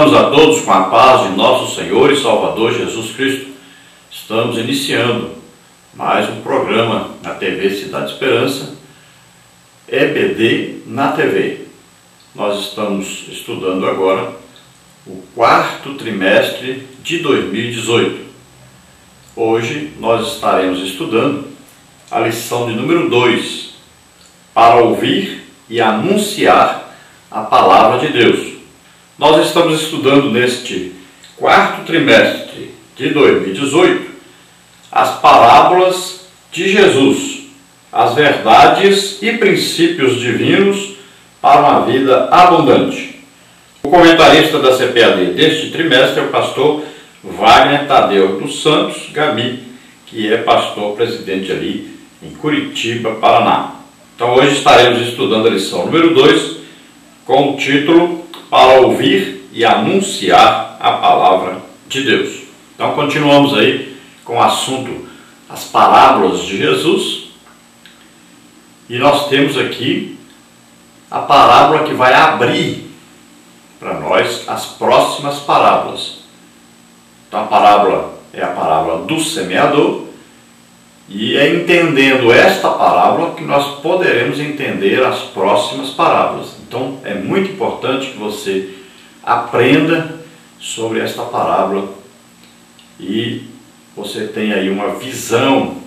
Saudamos a todos com a paz de nosso Senhor e Salvador Jesus Cristo. Estamos iniciando mais um programa na TV Cidade Esperança, EBD na TV. Nós estamos estudando agora o quarto trimestre de 2018. Hoje nós estaremos estudando a lição de número 2, para ouvir e anunciar a palavra de Deus. Nós estamos estudando neste quarto trimestre de 2018 as parábolas de Jesus, as verdades e princípios divinos para uma vida abundante. O comentarista da CPAD deste trimestre é o pastor Wagner Tadeu dos Santos Gabi, que é pastor presidente ali em Curitiba, Paraná. Então hoje estaremos estudando a lição número 2 com o título Para ouvir e anunciar a palavra de Deus. Então continuamos aí com o assunto as parábolas de Jesus. E nós temos aqui a parábola que vai abrir para nós as próximas parábolas. Então a parábola é a parábola do semeador, e é entendendo esta parábola que nós poderemos entender as próximas parábolas. Então é muito importante que você aprenda sobre esta parábola e você tenha aí uma visão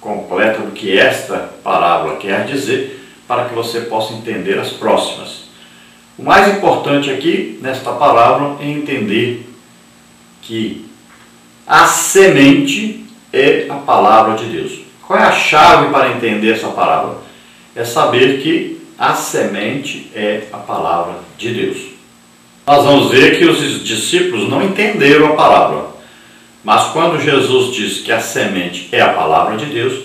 completa do que esta parábola quer dizer, para que você possa entender as próximas. O mais importante aqui nesta parábola é entender que a semente é a palavra de Deus. Qual é a chave para entender essa parábola? É saber que a semente é a palavra de Deus. Nós vamos ver que os discípulos não entenderam a parábola, mas quando Jesus diz que a semente é a palavra de Deus,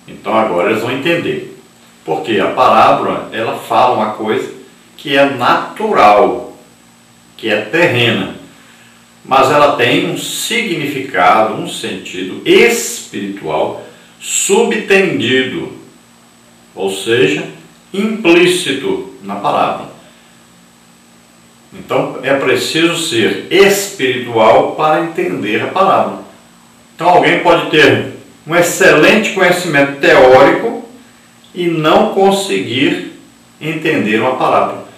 então agora eles vão entender. Porque a parábola, ela fala uma coisa que é natural, que é terrena, mas ela tem um significado, um sentido espiritual subtendido, ou seja, implícito na parábola. Então é preciso ser espiritual para entender a parábola. Então alguém pode ter um excelente conhecimento teórico e não conseguir entender uma parábola.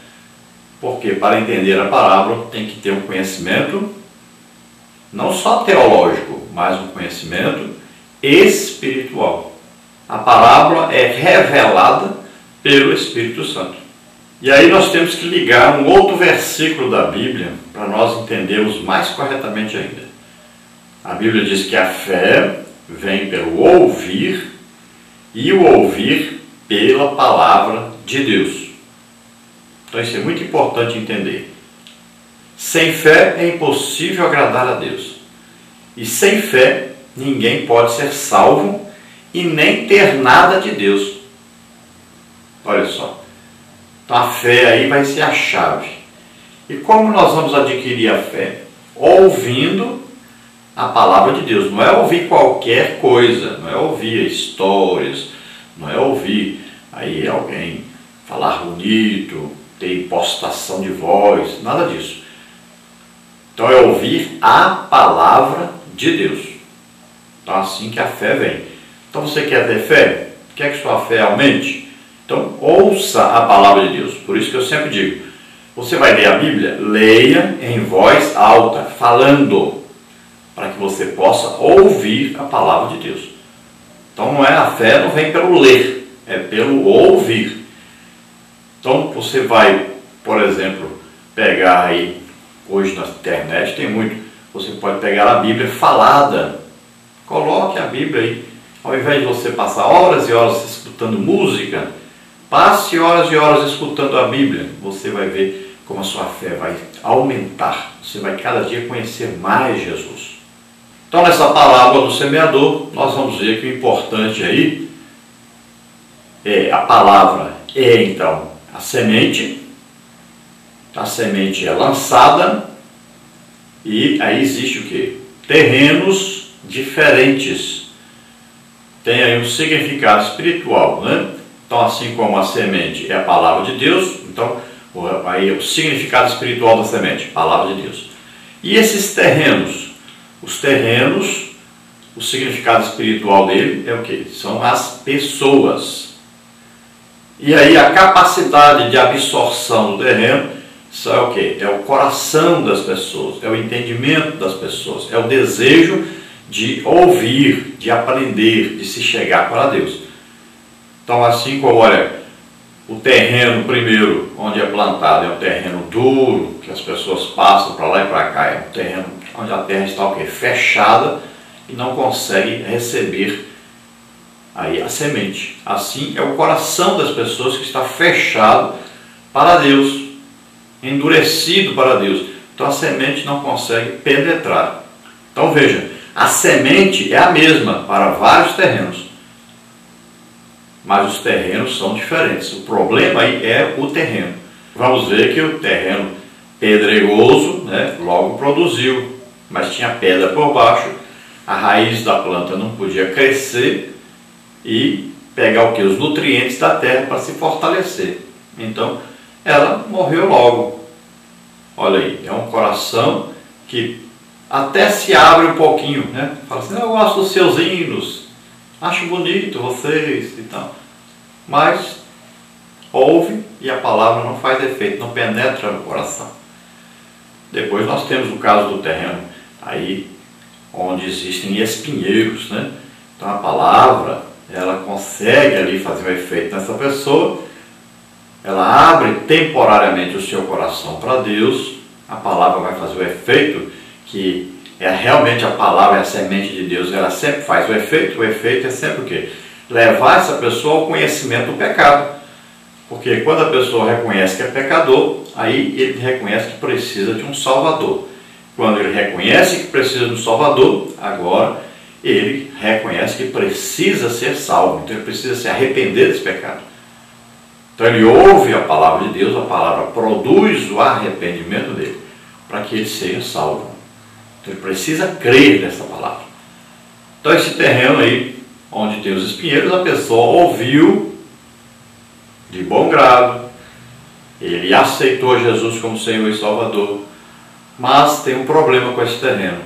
Porque para entender a parábola tem que ter um conhecimento não só teológico, mas um conhecimento espiritual. A parábola é revelada pelo Espírito Santo. E aí nós temos que ligar um outro versículo da Bíblia para nós entendermos mais corretamente ainda. A Bíblia diz que a fé vem pelo ouvir e o ouvir pela palavra de Deus. Então isso é muito importante entender. Sem fé é impossível agradar a Deus. E sem fé ninguém pode ser salvo e nem ter nada de Deus. Olha só. Então a fé aí vai ser a chave. E como nós vamos adquirir a fé? Ouvindo a palavra de Deus. Não é ouvir qualquer coisa, não é ouvir histórias, não é ouvir aí alguém falar bonito, ter impostação de voz, nada disso. Então é ouvir a palavra de Deus. Então assim que a fé vem. Então você quer ter fé? Quer que sua fé aumente? Então ouça a palavra de Deus. Por isso que eu sempre digo, você vai ler a Bíblia? Leia em voz alta, falando, para que você possa ouvir a palavra de Deus. Então não é a fé, não vem pelo ler, é pelo ouvir. Então você vai, por exemplo, pegar aí, hoje na internet tem muito, você pode pegar a Bíblia falada, coloque a Bíblia aí, ao invés de você passar horas e horas escutando música, passe horas e horas escutando a Bíblia, você vai ver como a sua fé vai aumentar, você vai cada dia conhecer mais Jesus. Então nessa parábola do semeador, nós vamos ver que o importante aí é a palavra, então a semente é lançada e aí existe o quê? Terrenos diferentes. Tem aí um significado espiritual, né? Então assim como a semente é a palavra de Deus, então Aí o significado espiritual da semente, palavra de Deus. E esses terrenos? Os terrenos, o significado espiritual dele é o quê? São as pessoas. E aí a capacidade de absorção do terreno, isso é o quê? É o coração das pessoas, é o entendimento das pessoas, é o desejo de ouvir, de aprender, de se chegar para Deus. Então, assim como, olha, o terreno primeiro, onde é plantado, é um terreno duro, que as pessoas passam para lá e para cá, é um terreno onde a terra está o quê? Fechada e não consegue receber aí a semente. Assim é o coração das pessoas que está fechado para Deus, endurecido para Deus. Então a semente não consegue penetrar. Então veja, a semente é a mesma para vários terrenos, mas os terrenos são diferentes. O problema aí é o terreno. Vamos ver que o terreno pedregoso, né, logo produziu, mas tinha pedra por baixo, a raiz da planta não podia crescer e pegar o que? Os nutrientes da terra para se fortalecer. Então ela morreu logo. Olha aí, é um coração que até se abre um pouquinho, né? Fala assim, eu gosto dos seus hinos, acho bonito vocês e tal. Mas ouve e a palavra não faz efeito, não penetra no coração. Depois nós temos o caso do terreno aí onde existem espinheiros, né? Então a palavra, ela consegue ali fazer um efeito nessa pessoa, ela abre temporariamente o seu coração para Deus, a palavra vai fazer o efeito que é realmente a palavra, é a semente de Deus, ela sempre faz o efeito é sempre o quê? Levar essa pessoa ao conhecimento do pecado. Porque quando a pessoa reconhece que é pecador, aí ele reconhece que precisa de um Salvador. Quando ele reconhece que precisa de um Salvador, agora ele reconhece que precisa ser salvo. Então ele precisa se arrepender desse pecado. Então ele ouve a palavra de Deus, a palavra produz o arrependimento dele, para que ele seja salvo. Então ele precisa crer nessa palavra. Então esse terreno aí, onde tem os espinheiros, a pessoa ouviu de bom grado, ele aceitou Jesus como Senhor e Salvador, mas tem um problema com esse terreno.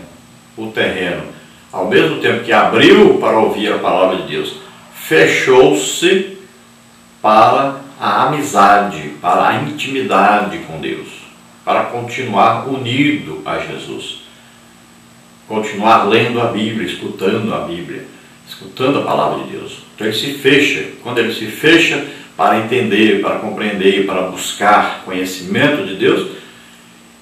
O terreno, ao mesmo tempo que abriu para ouvir a palavra de Deus, fechou-se para a amizade, para a intimidade com Deus, para continuar unido a Jesus, continuar lendo a Bíblia, escutando a Bíblia, escutando a palavra de Deus. Então ele se fecha. Quando ele se fecha para entender, para compreender, para buscar conhecimento de Deus,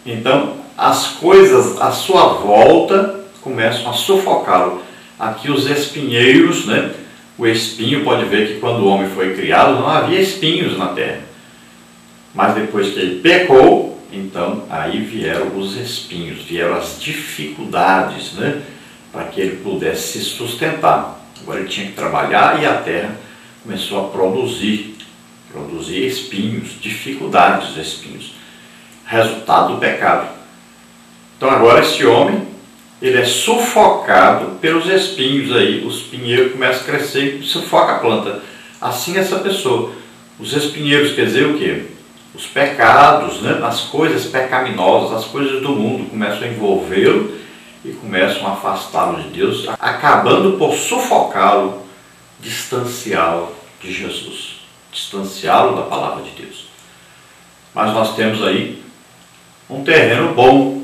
então as coisas à sua volta começam a sufocá-lo. Aqui os espinheiros, né? O espinho, pode ver que quando o homem foi criado não havia espinhos na terra, mas depois que ele pecou, então aí vieram os espinhos, vieram as dificuldades, né? Para que ele pudesse se sustentar. Agora ele tinha que trabalhar e a terra começou a produzir espinhos, dificuldades dos espinhos, resultado do pecado. Então agora esse homem, ele é sufocado pelos espinhos aí, os espinheiros começam a crescer e sufoca a planta. Assim essa pessoa, os espinheiros quer dizer o quê? Os pecados, né? As coisas pecaminosas, as coisas do mundo começam a envolvê-lo e começam a afastá-lo de Deus, acabando por sufocá-lo, distanciá-lo de Jesus, distanciá-lo da palavra de Deus. Mas nós temos aí um terreno bom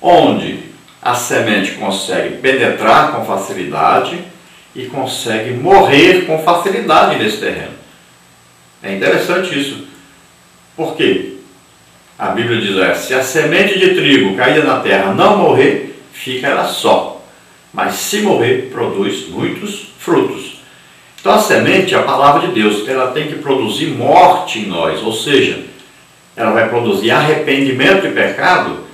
onde a semente consegue penetrar com facilidade e consegue morrer com facilidade nesse terreno. É interessante isso. Por quê? A Bíblia diz, se a semente de trigo caída na terra não morrer, fica ela só. Mas se morrer, produz muitos frutos. Então a semente, a palavra de Deus, ela tem que produzir morte em nós. Ou seja, ela vai produzir arrependimento e pecado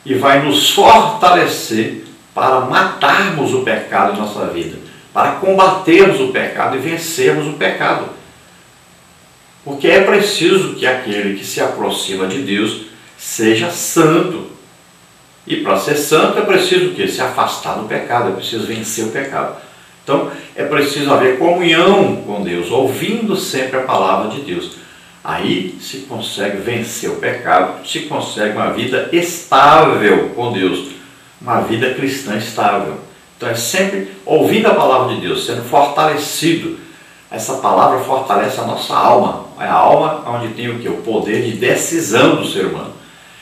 e vai nos fortalecer para matarmos o pecado em nossa vida, para combatermos o pecado e vencermos o pecado. Porque é preciso que aquele que se aproxima de Deus seja santo. E para ser santo é preciso o quê? Se afastar do pecado, é preciso vencer o pecado. Então é preciso haver comunhão com Deus, ouvindo sempre a palavra de Deus. Aí se consegue vencer o pecado, se consegue uma vida estável com Deus, uma vida cristã estável. Então é sempre ouvindo a palavra de Deus, sendo fortalecido. Essa palavra fortalece a nossa alma. É a alma onde tem o quê? O poder de decisão do ser humano.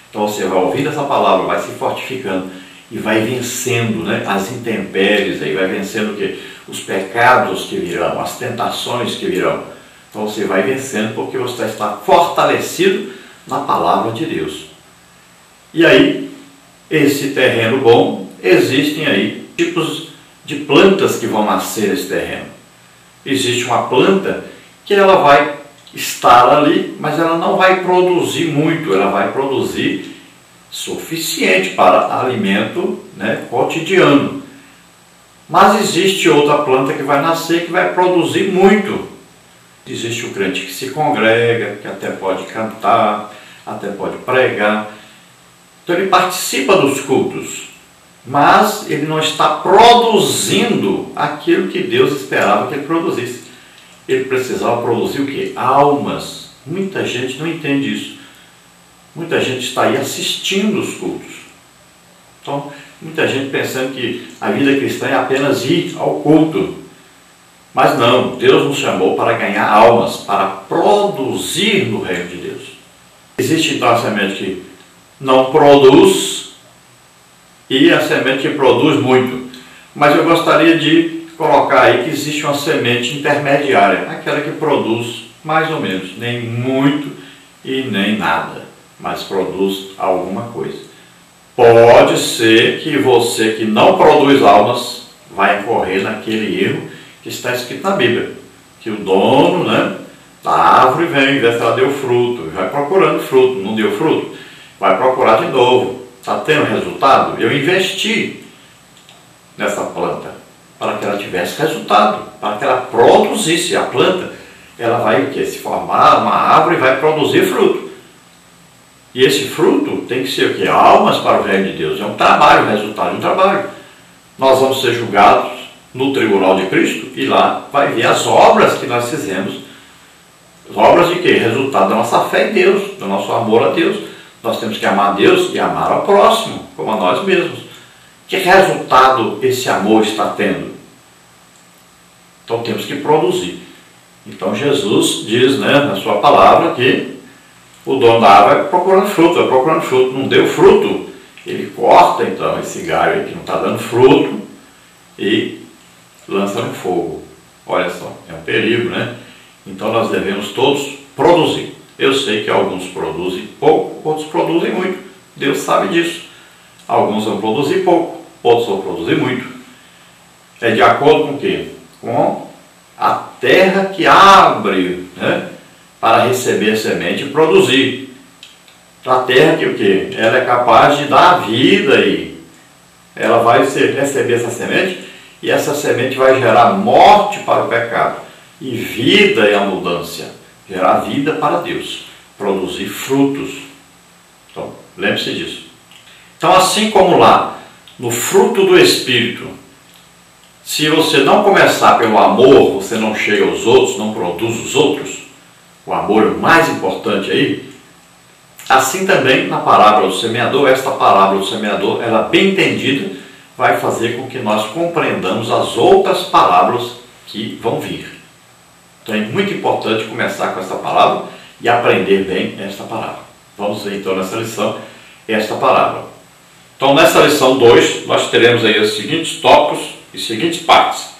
Então você vai ouvindo essa palavra, vai se fortificando e vai vencendo, né, as intempéries, aí vai vencendo o quê? Os pecados que virão, as tentações que virão. Então você vai vencendo porque você está fortalecido na palavra de Deus. E aí, esse terreno bom, existem aí tipos de plantas que vão nascer nesse terreno. Existe uma planta que ela vai estar ali, mas ela não vai produzir muito, ela vai produzir suficiente para alimento, né, cotidiano. Mas existe outra planta que vai nascer que vai produzir muito. Existe o crente que se congrega, que até pode cantar, até pode pregar. Então ele participa dos cultos, mas ele não está produzindo aquilo que Deus esperava que ele produzisse. Ele precisava produzir o quê? Almas. Muita gente não entende isso. Muita gente está aí assistindo os cultos. Então, muita gente pensando que a vida cristã é apenas ir ao culto. Mas não, Deus nos chamou para ganhar almas, para produzir no reino de Deus. Existe então a semente que não produz e a semente que produz muito. Mas eu gostaria de colocar aí que existe uma semente intermediária, aquela que produz mais ou menos, nem muito e nem nada, mas produz alguma coisa. Pode ser que você que não produz almas vai incorrer naquele erro que está escrito na Bíblia, que o dono, né, da árvore vem, vê se ela deu fruto, vai procurando fruto, não deu fruto, vai procurar de novo. Está tendo resultado? Eu investi nessa planta para que ela tivesse resultado, para que ela produzisse. A planta, ela vai o quê? Se formar uma árvore e vai produzir fruto. E esse fruto tem que ser o quê? Almas para o reino de Deus. É um trabalho, o resultado de um trabalho. Nós vamos ser julgados no tribunal de Cristo e lá vai ver as obras que nós fizemos. As obras de quê? Resultado da nossa fé em Deus, do nosso amor a Deus. Nós temos que amar a Deus e amar ao próximo, como a nós mesmos. Que resultado esse amor está tendo? Então temos que produzir. Então Jesus diz, né, na sua palavra que o dono da árvore vai procurando fruto, não deu fruto. Ele corta então esse galho aí que não está dando fruto e lança no fogo. Olha só, é um perigo, né? Então nós devemos todos produzir. Eu sei que alguns produzem pouco, outros produzem muito. Deus sabe disso. Alguns vão produzir pouco, outros vão produzir muito. É de acordo com o quê? Com a terra que abre, né, para receber a semente e produzir. A terra que o quê? Ela é capaz de dar vida e ela vai receber essa semente e essa semente vai gerar morte para o pecado e vida e a mudança. Gerar vida para Deus, produzir frutos. Então, lembre-se disso. Então, assim como lá, no fruto do Espírito, se você não começar pelo amor, você não chega aos outros, não produz os outros, o amor é o mais importante aí, assim também na parábola do semeador, esta parábola do semeador, ela bem entendida, vai fazer com que nós compreendamos as outras parábolas que vão vir. Então é muito importante começar com essa palavra e aprender bem esta palavra. Vamos ver então nessa lição esta palavra. Então nessa lição 2 nós teremos aí os seguintes tópicos e seguintes partes.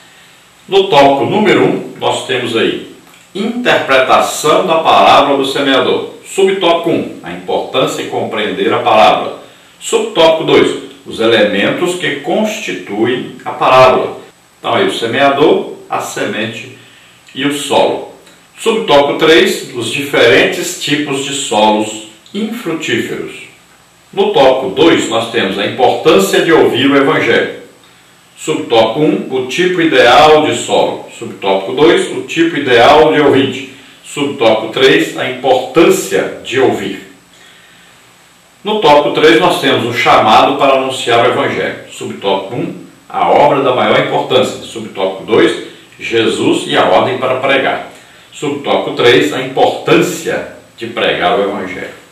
No tópico número 1 nós temos aí interpretação da palavra do semeador. Subtópico 1, a importância de compreender a palavra. Subtópico 2, os elementos que constituem a parábola. Então aí o semeador, a semente e o solo. Subtópico 3, os diferentes tipos de solos infrutíferos. No tópico 2, nós temos a importância de ouvir o Evangelho. Subtópico 1, o tipo ideal de solo. Subtópico 2, o tipo ideal de ouvinte. Subtópico 3, a importância de ouvir. No tópico 3, nós temos o chamado para anunciar o Evangelho. Subtópico 1, a obra da maior importância. Subtópico 2, Jesus e a ordem para pregar. Subtópico 3, a importância de pregar o Evangelho.